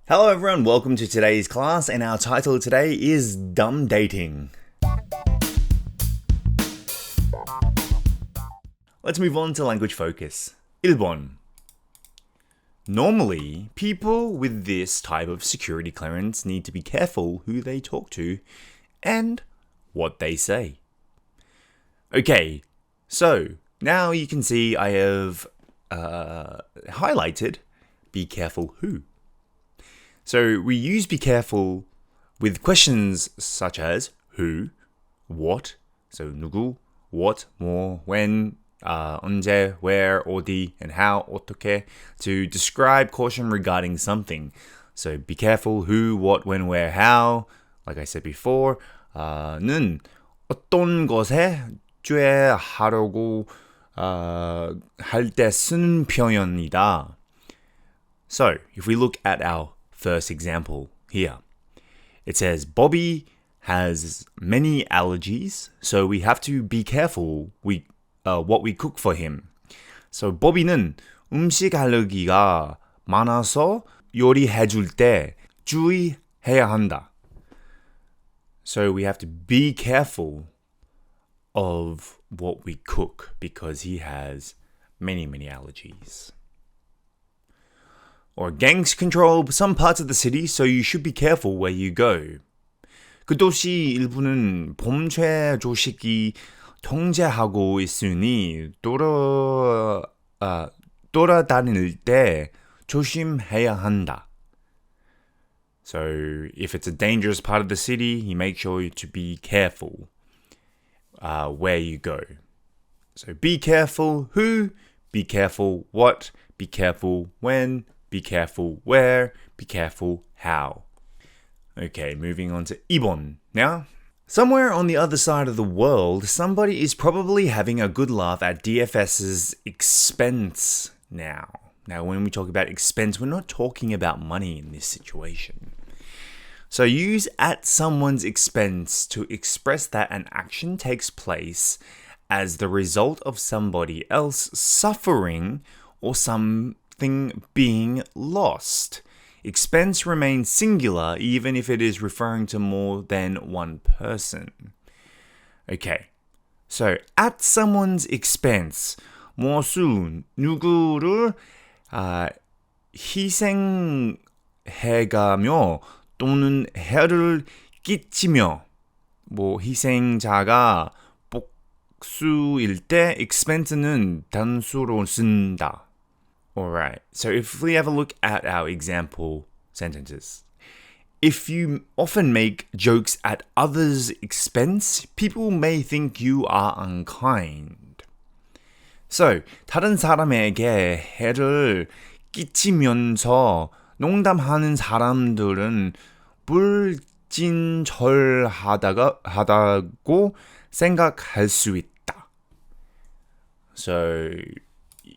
Hello everyone, welcome to today's class, and our title today is Dumb Dating. Let's move on to language focus. 1번. Normally, people with this type of security clearance need to be careful who they talk to and what they say. Okay, so now you can see I have highlighted be careful who. So we use be careful with questions such as who, what, so 누구, what, 뭐, when, 언제, where, 어디, and how, 어떻게, to describe caution regarding something. So be careful who, what, when, where, how, like I said before, 는 어떤 것에 주의하려고 할 때 쓰는 표현이다. So if we look at our first example here, it says Bobby has many allergies, so we have to be careful what we cook for him. So Bobby는 음식 알레르기가 많아서 요리해줄 때 주의해야 한다. So we have to be careful of what we cook because he has many allergies. Or gangs control some parts of the city, so you should be careful where you go. 그 도시 일부는 범죄 조직이 통제하고 있으니 돌아다닐 때 조심해야 한다. So if it's a dangerous part of the city, you make sure to be careful where you go. So be careful who, be careful what, be careful when, be careful where, be careful how. Okay, moving on to 2번. Now, somewhere on the other side of the world, somebody is probably having a good laugh at DFS's expense now. Now, when we talk about expense, we're not talking about money in this situation. So use at someone's expense to express that an action takes place as the result of somebody else suffering or something being lost. Expense remains singular even if it is referring to more than one person. Okay, so at someone's expense, 무엇을 누구를 희생해가며 또는 해를 끼치며 희생자가 복수일 때 expense는 단수로 쓴다. Alright, so if we have a look at our example sentences. If you often make jokes at others' expense, people may think you are unkind. So, 다른 사람에게 해를 끼치면서 농담하는 사람들은 불친절하다고 생각할 수 있다. So,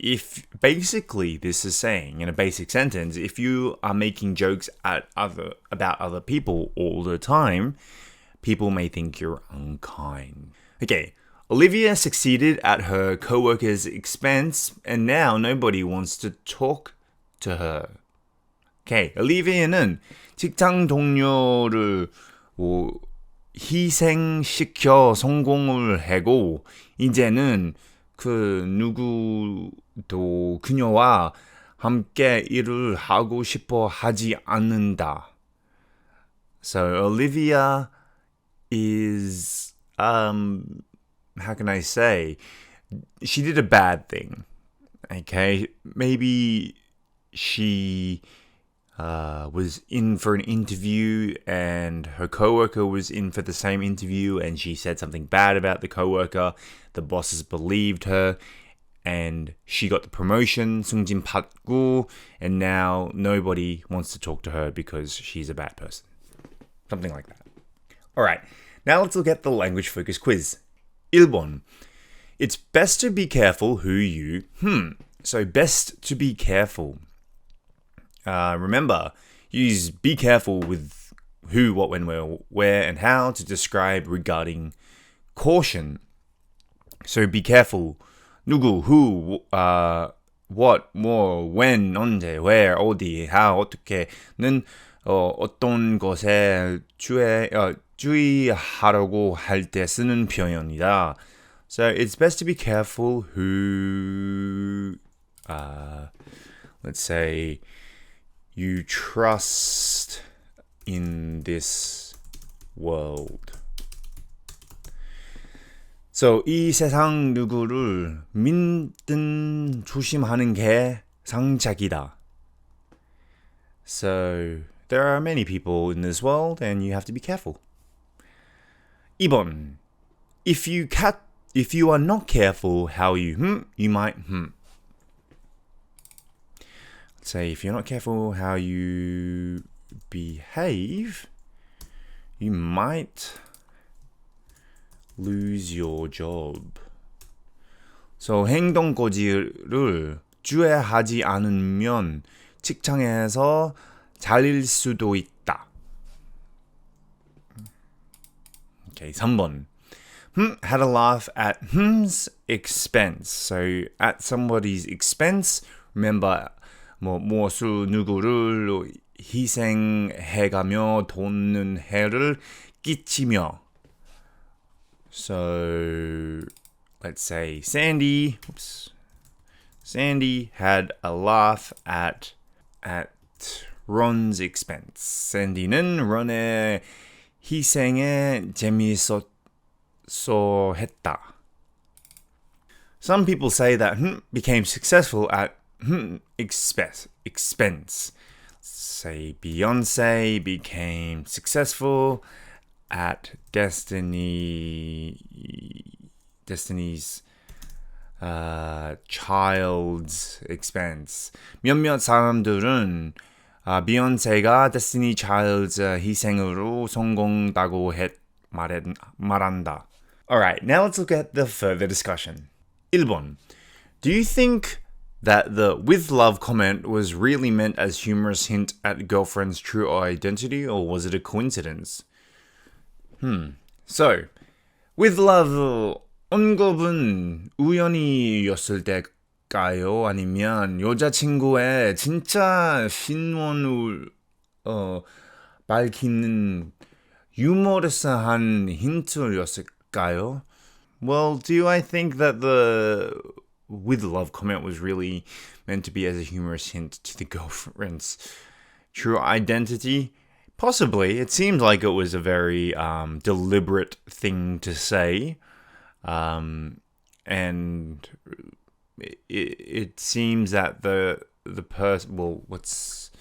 if basically this is saying in a basic sentence, if you are making jokes about other people all the time, people may think you're unkind. Okay, Olivia succeeded at her co-worker's expense and now nobody wants to talk to her. Okay, Olivia는 직장 동료를 희생시켜 성공을 하고 이제는 그 누구도 그녀와 함께 일을 하고 싶어 하지 않는다. So Olivia is, how can I say, she did a bad thing. Okay, maybe she was in for an interview and her coworker was in for the same interview and she said something bad about the coworker. The bosses believed her and she got the promotion, 승진 받고, and now nobody wants to talk to her because she's a bad person. Something like that. Alright, now let's look at the language focus quiz. 1번. It's best to be careful who you... So best to be careful. Remember, use be careful with who, what, when, where, and how to describe regarding caution. So be careful. 누구, who, what, 뭐, when, 언제, where, 어디, how, 어떻게는 어떤 것에 주의하라고 할 때 쓰는 표현이다. So it's best to be careful who, let's say, you trust in this world. So 이 세상 누구를 믿든 조심하는 게 상책이다. So there are many people in this world and you have to be careful. 2번. If you are not careful how you might Let's say if you're not careful how you behave, you might lose your job. So 행동거지를 주의하지 않으면 직장에서 잘릴 수도 있다. Okay, 3번. Had a laugh at him's expense. So at somebody's expense, remember 무엇을 누구를 희생해가며 돕는 해를 끼치며. So let's say Sandy had a laugh at Ron's expense. Sandy는 런의 희생에 재미있어 했다. Some people say that became successful at expense. Say Beyonce became successful at Destiny's child's expense. 몇몇 사람들은 비욘세가 Destiny Child's 희생으로 성공다고 말한다. Alright, now let's look at the further discussion. 1번. Do you think that the with love comment was really meant as humorous hint at girlfriend's true identity, or was it a coincidence? So, with love 언급은 우연이었을 때일까요? 아니면 여자친구의 진짜 신원을 밝히는 유머러스한 힌트였을까요? Well, do I think that the with love comment was really meant to be as a humorous hint to the girlfriend's true identity? Possibly. It seemed like it was a very deliberate thing to say. And it seems that the person, well, what's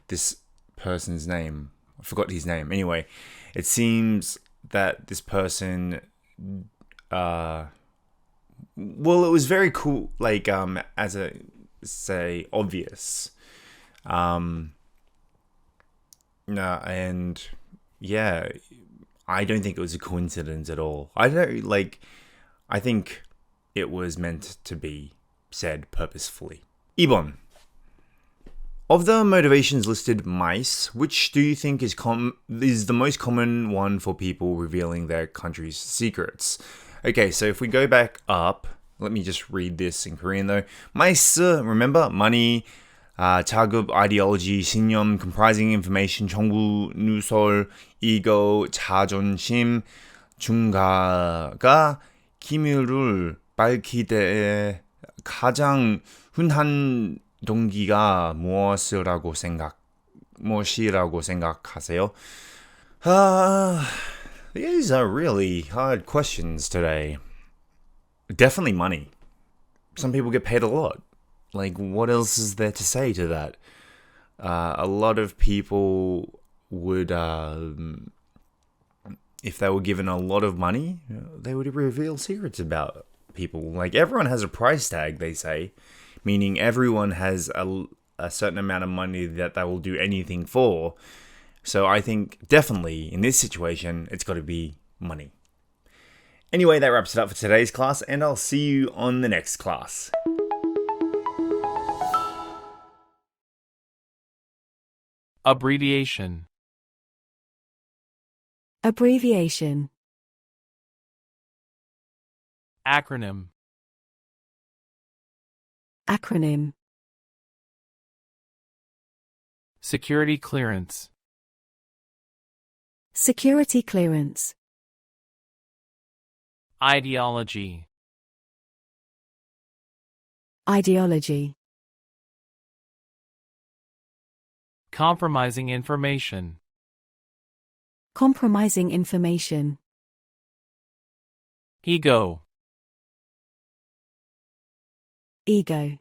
this person's name? I forgot his name. Anyway, it seems that this person, well, it was very cool, like, as a, say, obvious. No, and yeah, I don't think it was a coincidence at all. I think it was meant to be said purposefully. 2번. Of the motivations listed, mice, which do you think is the most common one for people revealing their country's secrets? Okay, so if we go back up, let me just read this in Korean though. mice, remember, money, 자급, ideology, 신념, comprising information, 정부, 누설, ego, 자존심, 중가가 기밀을 밝힐 때 가장 흔한 동기가 무엇이라고 생각하세요? These are really hard questions today. Definitely money. Some people get paid a lot. Like, what else is there to say to that? A lot of people would, if they were given a lot of money, they would reveal secrets about people. Like, everyone has a price tag, they say, meaning everyone has a certain amount of money that they will do anything for. So I think definitely in this situation, it's got to be money. Anyway, that wraps it up for today's class, and I'll see you on the next class. Abbreviation. Abbreviation. Acronym. Acronym. security clearance, security clearance, ideology, ideology, compromising information, compromising information, ego, ego,